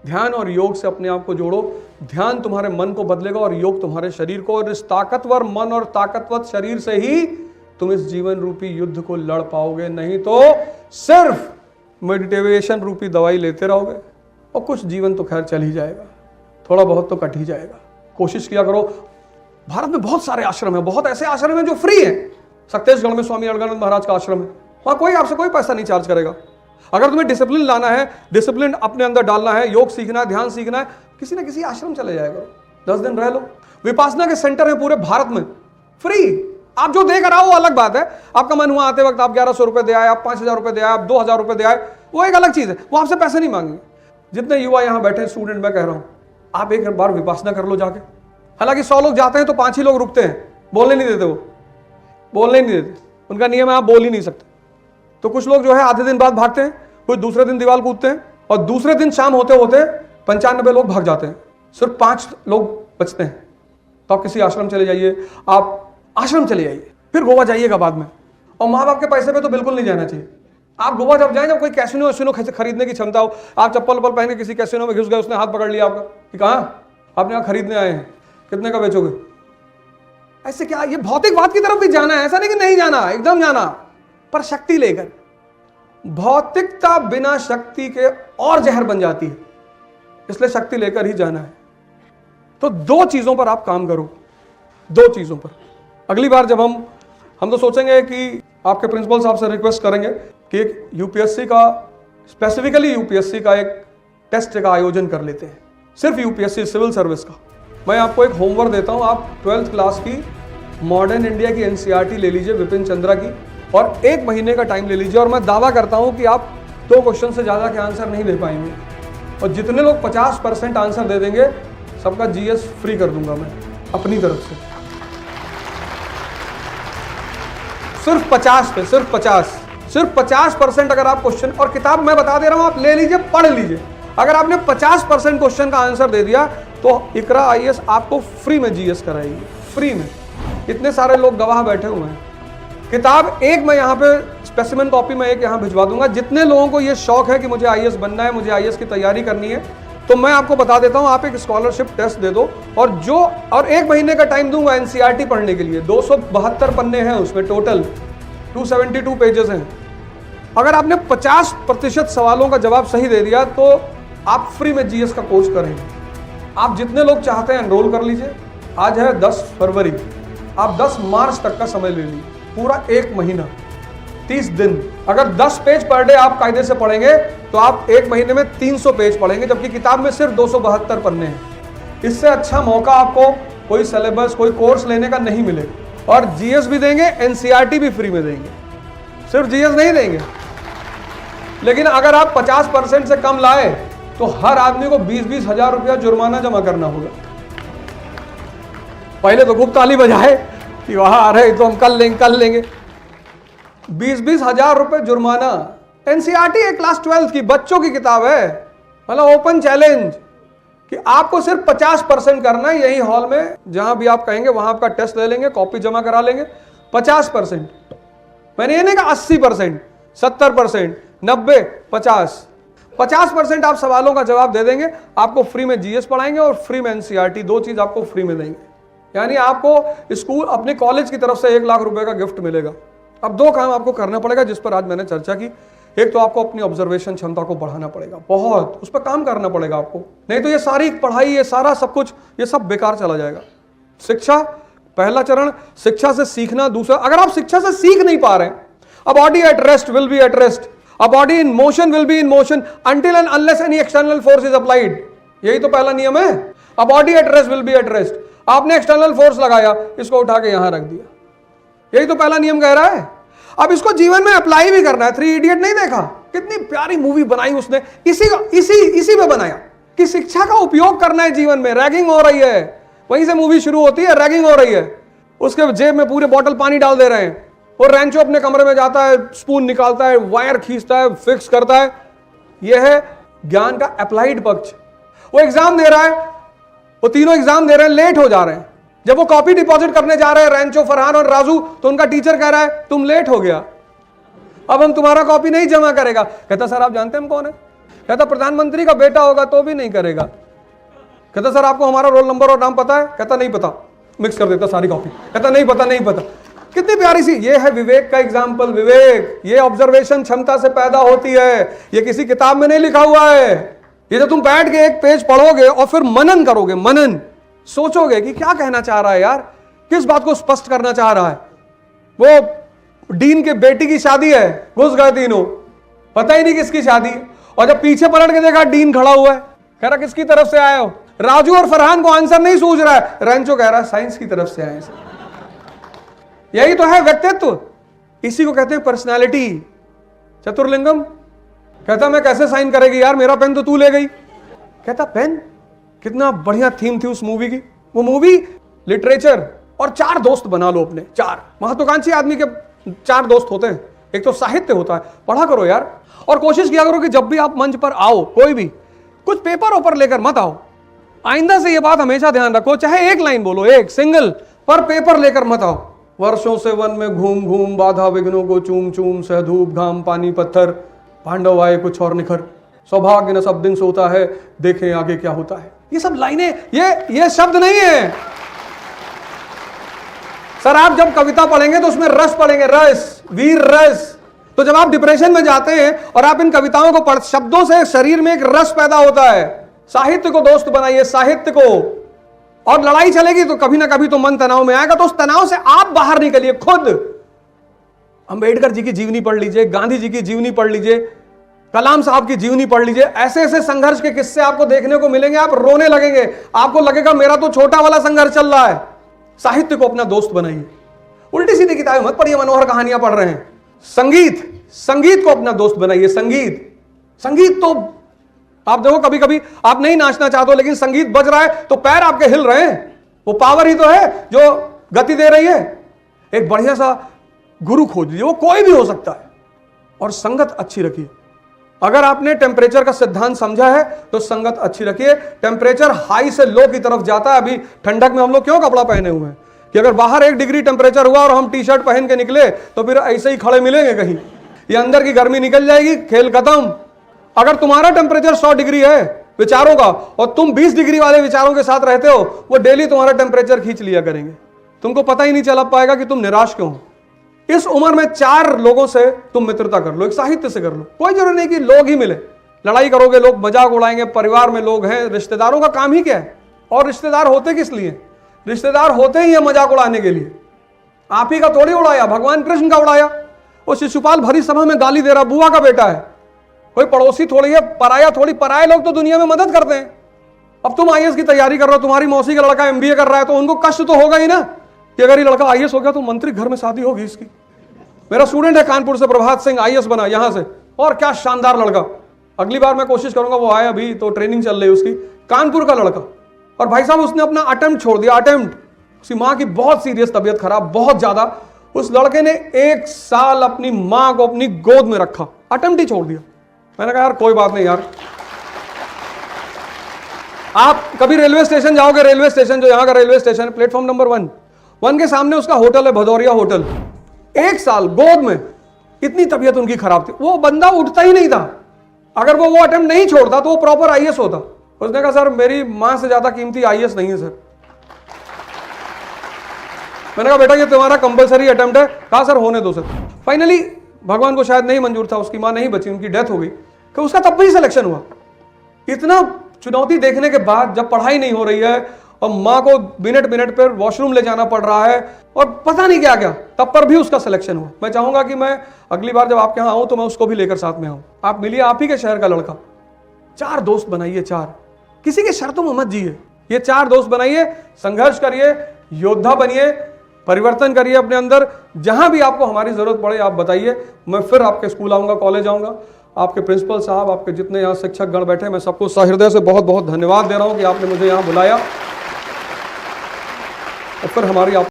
ध्यान और योग से अपने आप को जोड़ो। ध्यान तुम्हारे मन को बदलेगा और योग तुम्हारे शरीर को, और इस ताकतवर मन और ताकतवर शरीर से ही तुम इस जीवन रूपी युद्ध को लड़ पाओगे। नहीं तो सिर्फ मेडिटेशन रूपी दवाई लेते रहोगे और कुछ जीवन तो खैर चल ही जाएगा, थोड़ा बहुत तो कट ही जाएगा। कोशिश किया करो। भारत में बहुत सारे आश्रम है, बहुत ऐसे आश्रम है जो फ्री है। छत्तीसगढ़ में स्वामी अड़गानंद महाराज का आश्रम है, वहां कोई आपसे कोई पैसा नहीं चार्ज करेगा। अगर तुम्हें डिसिप्लिन लाना है, डिसिप्लिन अपने अंदर डालना है, योग सीखना है, ध्यान सीखना है, किसी ना किसी आश्रम चले जाया करो, 10 दिन रह लो। विपासना के सेंटर है पूरे भारत में, फ्री। आप जो देकर आओ वो अलग बात है। आपका मन हुआ आते वक्त आप 1100 रुपए दे आए, आप 5000 रुपए दे आए, आप 2000 रुपए दे आए, वो एक अलग चीज है, वो आपसे पैसे नहीं मांगेंगे। जितने युवा यहाँ बैठे स्टूडेंट, मैं कह रहा हूं आप एक बार विपासना कर लो जाके। हालांकि 100 लोग जाते हैं तो 5 ही लोग रुकते हैं, बोलने नहीं देते, वो बोलने नहीं देते, उनका नियम है आप बोल ही नहीं सकते। तो कुछ लोग जो है आधे दिन बाद भागते हैं, कुछ दूसरे दिन दीवार कूदते हैं, और दूसरे दिन शाम होते होते 95 लोग भाग जाते हैं, सिर्फ 5 लोग बचते हैं। तो आप किसी आश्रम चले जाइए, आप आश्रम चले जाइए, फिर गोवा जाइएगा बाद में। और माँ बाप के पैसे पे तो बिल्कुल नहीं जाना चाहिए। आप गोवा जब जाएं, जब कोई कैसीनो वैसीनो खरीदने की क्षमता हो, आप चप्पल वप्पल पहन के किसी कैसीनो में घुस गए, उसने हाथ पकड़ लिया आपका कि कहाँ आपने यहाँ खरीदने आए हैं, कितने का बेचोगे? ऐसे क्या, ये भौतिकवाद की तरफ भी जाना है, ऐसा नहीं कि नहीं जाना, एकदम जाना, पर शक्ति लेकर। भौतिकता बिना शक्ति के और जहर बन जाती है, इसलिए शक्ति लेकर ही जाना है। तो 2 चीजों पर आप काम करो, 2 चीजों पर। अगली बार जब हम तो सोचेंगे कि आपके प्रिंसिपल साहब से रिक्वेस्ट करेंगे कि एक यूपीएससी का, स्पेसिफिकली यूपीएससी का एक टेस्ट का आयोजन कर लेते हैं, सिर्फ यूपीएससी सिविल सर्विस का। मैं आपको एक होमवर्क देता हूं, आप 12th क्लास की मॉडर्न इंडिया की एनसीईआरटी ले लीजिए, विपिन चंद्रा की, और 1 महीने का टाइम ले लीजिए। और मैं दावा करता हूं कि आप 2 क्वेश्चन से ज्यादा के आंसर नहीं दे पाएंगे। और जितने लोग 50% आंसर दे देंगे, सबका जीएस फ्री कर दूंगा मैं अपनी तरफ से। सिर्फ 50 पे, सिर्फ 50% अगर आप क्वेश्चन, और किताब मैं बता दे रहा हूं, आप ले लीजिए, पढ़ लीजिए। अगर आपने 50% क्वेश्चन का आंसर दे दिया तो इकरा आईएएस आपको फ्री में जीएस कराएगी, फ्री में। इतने सारे लोग गवाह बैठे हुए हैं। किताब एक मैं यहाँ पे स्पेसिमेन कॉपी में एक यहाँ भिजवा दूंगा। जितने लोगों को ये शौक है कि मुझे आईएएस बनना है, मुझे आईएएस की तैयारी करनी है, तो मैं आपको बता देता हूँ, आप एक स्कॉलरशिप टेस्ट दे दो, और 1 महीने का टाइम दूंगा एनसीईआरटी पढ़ने के लिए। 272 पन्ने हैं उसमें, टोटल 272 पेजेस हैं। अगर आपने 50% सवालों का जवाब सही दे दिया तो आप फ्री में जीएस का कोर्स करेंगे। आप जितने लोग चाहते हैं एनरोल कर लीजिए। आज है 10 फरवरी, आप 10 मार्च तक का समय ले लीजिए, पूरा 1 महीना, 30 दिन। अगर 10 पेज पर डे आप कायदे से पढ़ेंगे तो आप 1 महीने में 300 पेज पढ़ेंगे, जबकि किताब में सिर्फ 272 पन्ने हैं। इससे अच्छा मौका आपको कोई सिलेबस, कोई कोर्स लेने का नहीं मिलेगा। और जीएस भी देंगे, एनसीईआरटी भी फ्री में देंगे, सिर्फ जीएस नहीं देंगे। लेकिन अगर आप 50% से कम लाए तो हर आदमी को 20-20 हजार रुपया जुर्माना जमा करना होगा। पहले तो खूब ताली बजाए कि वहां आ रहे तो हम कर लेंगे। 20-20 हजार रुपए जुर्माना। एनसीईआरटी है क्लास 12 की, बच्चों की किताब है, मतलब ओपन चैलेंज कि आपको सिर्फ 50% करना है। यही हॉल में जहां भी आप कहेंगे वहां आपका टेस्ट ले लेंगे, कॉपी जमा करा लेंगे। 50%, मैंने ये नहीं कहा 80%, 70%, 90, 50% आप सवालों का जवाब दे देंगे, आपको फ्री में जीएस पढ़ाएंगे और फ्री में एनसीईआरटी, 2 चीज आपको फ्री में देंगे। यानी आपको स्कूल, अपने कॉलेज की तरफ से 1 लाख रुपए का गिफ्ट मिलेगा। अब 2 काम आपको करना पड़ेगा जिस पर आज मैंने चर्चा की। एक तो आपको अपनी ऑब्जर्वेशन क्षमता को बढ़ाना पड़ेगा, बहुत उस पर काम करना पड़ेगा आपको, नहीं तो ये सारी पढ़ाई, ये सारा सब कुछ, ये सब बेकार चला जाएगा। शिक्षा, पहला चरण शिक्षा से सीखना। दूसरा, अगर आप शिक्षा से सीख नहीं पा रहे हैं, a body at rest will be at rest, a body in motion will be in motion until and unless any external force is applied। यही तो पहला नियम है, a body at rest will be at rest। आपने external force लगाया, इसको उठा के यहां रख दिया, यही तो पहला नियम कह रहा है। अब इसको जीवन में अप्लाई भी करना है। 3 इडियट नहीं देखा, कितनी प्यारी मूवी बनाई उसने, इसी में बनाया कि शिक्षा का उपयोग करना है जीवन में। रैगिंग हो रही है, वहीं से मूवी शुरू होती है, रैगिंग हो रही है, उसके जेब में पूरे बॉटल पानी डाल दे रहे हैं, और रैंचो अपने कमरे में जाता है, स्पून निकालता है, वायर खींचता है, फिक्स करता है। यह है ज्ञान का अप्लाइड पक्ष। वो एग्जाम दे रहा है, वो तीनों एग्जाम दे रहे हैं, लेट हो जा रहे हैं। जब वो कॉपी डिपॉजिट करने जा रहे हैं, रैंचो, फरहान और राजू, तो उनका टीचर कह रहा है तुम लेट हो गया, अब हम तुम्हारा कॉपी नहीं जमा करेगा। कहता सर आप जानते हैं हम कौन है? कहता प्रधानमंत्री का बेटा होगा तो भी नहीं करेगा। कहता सर आपको हमारा रोल नंबर और नाम पता है? कहता नहीं पता, मिक्स कर देता सारी कॉपी। कहता नहीं पता, नहीं पता। कितनी प्यारी सी, ये है विवेक का एग्जाम्पल। विवेक ये ऑब्जर्वेशन क्षमता से पैदा होती है, ये किसी किताब में नहीं लिखा हुआ है। ये जो तुम बैठ के एक पेज पढ़ोगे और फिर मनन करोगे, मनन सोचोगे कि क्या कहना चाह रहा है यार, किस बात को स्पष्ट करना चाह रहा है। वो डीन के बेटी की शादी है, घुस गए तीनों, पता ही नहीं किसकी शादी, और जब पीछे पलट के देखा डीन खड़ा हुआ है, कह रहा किसकी तरफ से आए हो? राजू और फरहान को आंसर नहीं सूझ रहा है, रेंचो कह रहा है साइंस की तरफ से आए। यही तो है व्यक्तित्व, इसी को कहते हैं पर्सनालिटी। चतुर्लिंगम कहता मैं कैसे साइन करेगी यार, मेरा पेन तो तू ले गई। कहता पेन, कितना बढ़िया थीम थी उस मूवी की। वो मूवी लिटरेचर, और 4 दोस्त बना लो अपने, 4 महत्वाकांक्षी आदमी के 4 दोस्त होते हैं। एक तो साहित्य होता है, पढ़ा करो यार, और कोशिश किया करो कि जब भी आप मंच पर आओ, कोई भी कुछ पेपर ऊपर लेकर मत आओ। आइंदा से ये बात हमेशा ध्यान रखो, चाहे एक लाइन बोलो, एक सिंगल, पर पेपर लेकर मत आओ। वर्षों से वन में घूम घूम, बाधा विघ्नों को चूम चूम, सह धूप घाम पानी पत्थर, पांडव आए कुछ और निखर, सौभाग्य न सब दिन सोता है, देखें आगे क्या होता है। ये सब लाइनें, ये शब्द नहीं है सर। आप जब कविता पढ़ेंगे तो उसमें रस पढ़ेंगे, रस, वीर रस। तो जब आप डिप्रेशन में जाते हैं और आप इन कविताओं को पढ़, शब्दों से शरीर में एक रस पैदा होता है। साहित्य को दोस्त बनाइए, साहित्य को। और लड़ाई चलेगी तो कभी ना कभी तो मन तनाव में आएगा, तो उस तनाव से आप बाहर निकलिए खुद। अंबेडकर जी की जीवनी पढ़ लीजिए, गांधी जी की जीवनी पढ़ लीजिए, कलाम साहब की जीवनी पढ़ लीजिए। ऐसे ऐसे संघर्ष के किस्से आपको देखने को मिलेंगे, आप रोने लगेंगे, आपको लगेगा मेरा तो छोटा वाला संघर्ष चल रहा है। साहित्य को अपना दोस्त बनाइए। उल्टी सीधी किताबें मत पढ़िए, मनोहर कहानियां पढ़ रहे हैं। संगीत को अपना दोस्त बनाइए। संगीत तो आप देखो, कभी कभी आप नहीं नाचना चाहते हो, लेकिन संगीत बज रहा है तो पैर आपके हिल रहे हैं। वो पावर ही तो है जो गति दे रही है। एक बढ़िया सा गुरु खोज लीजिए, वो कोई भी हो सकता है, और संगत अच्छी रखिए। अगर आपने टेम्परेचर का सिद्धांत समझा है तो संगत अच्छी रखिए। टेम्परेचर हाई से लो की तरफ जाता है। अभी ठंडक में हम लोग क्यों कपड़ा पहने हुए हैं कि अगर बाहर 1 डिग्री टेम्परेचर हुआ और हम टी-शर्ट पहन के निकले तो फिर ऐसे ही खड़े मिलेंगे कहीं, ये अंदर की गर्मी निकल जाएगी, खेल खत्म। अगर तुम्हारा टेम्परेचर 100 डिग्री है विचारों का, और तुम 20 डिग्री वाले विचारों के साथ रहते हो, वो डेली तुम्हारा टेम्परेचर खींच लिया करेंगे। तुमको पता ही नहीं चला पाएगा कि तुम निराश क्यों हो। इस उम्र में 4 लोगों से तुम मित्रता कर लो, एक साहित्य से कर लो। कोई जरूरी नहीं कि लोग ही मिले, लड़ाई करोगे लोग मजाक उड़ाएंगे, परिवार में लोग हैं, रिश्तेदारों का काम ही क्या है। और रिश्तेदार होते किस लिए? रिश्तेदार होते ही है मजाक उड़ाने के लिए। आप ही का थोड़ी उड़ाया, भगवान कृष्ण का उड़ाया। वो शिशुपाल भरी सभा में गाली दे रहा, बुआ का बेटा है, कोई पड़ोसी थोड़ी है, पराया थोड़ी। पराये लोग तो दुनिया में मदद करते हैं। अब तुम आईएएस की तैयारी कर रहे हो, तुम्हारी मौसी का लड़का एमबीए कर रहा है, तो उनको कष्ट तो होगा ही ना कि अगर ये लड़का आईएएस हो गया तो मंत्री घर में शादी होगी इसकी। मेरा स्टूडेंट है कानपुर से, प्रभात सिंह, आईएएस बना यहां से, और क्या शानदार लड़का। अगली बार मैं कोशिश करूंगा, वो आए, अभी तो ट्रेनिंग चल रही है उसकी, कानपुर का लड़का। और भाई साहब उसने अपना अटेम्प्ट छोड़ दिया, अटेम्प्ट। उसकी माँ की बहुत सीरियस तबीयत खराब, बहुत ज्यादा। उस लड़के ने 1 साल अपनी माँ को अपनी गोद में रखा, अटेम्प्ट ही छोड़ दिया। मैंने कहा यार कोई बात नहीं यार। आप कभी रेलवे स्टेशन जाओगे, रेलवे स्टेशन जो यहाँ का रेलवे स्टेशन है, प्लेटफॉर्म नंबर 1 के सामने उसका होटल है, भदौरिया होटल। 1 साल गोद में, इतनी तबीयत उनकी खराब थी, वो बंदा उठता ही नहीं था। अगर वो अटेम्प्ट नहीं छोड़ता तो वो प्रॉपर आईएएस होता। उसने कहा सर मेरी मां से ज्यादा कीमती आईएएस नहीं है सर। मैंने कहा बेटा ये तुम्हारा कंपलसरी अटेम्प्ट है। कहा सर होने दो सर। फाइनली भगवान को शायद नहीं मंजूर था, उसकी मां नहीं बची, उनकी डेथ हो गई, कि उसका तब भी सिलेक्शन हुआ। इतना चुनौती देखने के बाद, जब पढ़ाई नहीं हो रही है और माँ को मिनट पर वॉशरूम ले जाना पड़ रहा है और पता नहीं क्या क्या, तब पर भी उसका सिलेक्शन हुआ। मैं चाहूंगा कि मैं अगली बार जब आपके यहाँ आऊँ तो मैं उसको भी लेकर साथ में आऊँ। आप मिलिए, आप ही के शहर का लड़का। 4 दोस्त बनाइए, 4, किसी के शर्तों में मत जिए। ये 4 दोस्त बनाइए, संघर्ष करिए, योद्धा बनिए, परिवर्तन करिए अपने अंदर। जहां भी आपको हमारी जरूरत पड़े आप बताइए, मैं फिर आपके स्कूल आऊंगा, कॉलेज आऊंगा। आपके प्रिंसिपल साहब, आपके जितने यहाँ शिक्षक गण बैठे, मैं सबको सहृदय से बहुत बहुत धन्यवाद दे रहा हूँ कि आपने मुझे यहाँ बुलाया और फिर हमारी